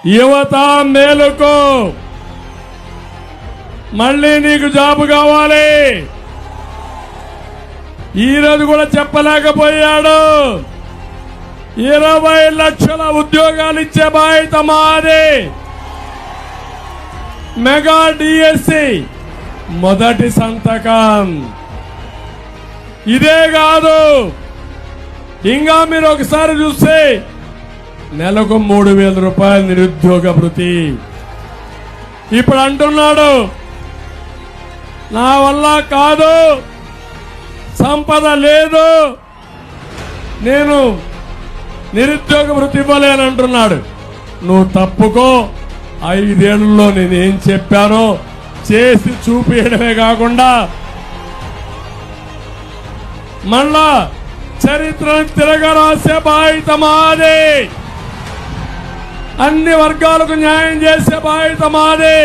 యువత మేలుకో, మళ్ళీ నీకు జాబ్ కావాలి. ఈరోజు కూడా చెప్పలేకపోయాడు. 20 లక్షల ఉద్యోగాలు ఇచ్చే బాధ్యత మాది. మెగా డిఎస్సి మొదటి సంతకం. ఇదే కాదు, ఇంకా మీరు ఒకసారి చూస్తే నెలకు 3,000 రూపాయలు నిరుద్యోగ భృతి. ఇప్పుడు అంటున్నాడు నా వల్ల కాదు, సంపద లేదు, నేను నిరుద్యోగ భృతి ఇవ్వలేనంటున్నాడు. నువ్వు తప్పుకో. 5 ఏళ్లలో నేనేం చెప్పానో చేసి చూపించడమే కాకుండా మళ్ళా చరిత్రను తిరగరాసే బాధ్యత మాది. అన్ని వర్గాలకు న్యాయం చేసే బాధ్యత మాది.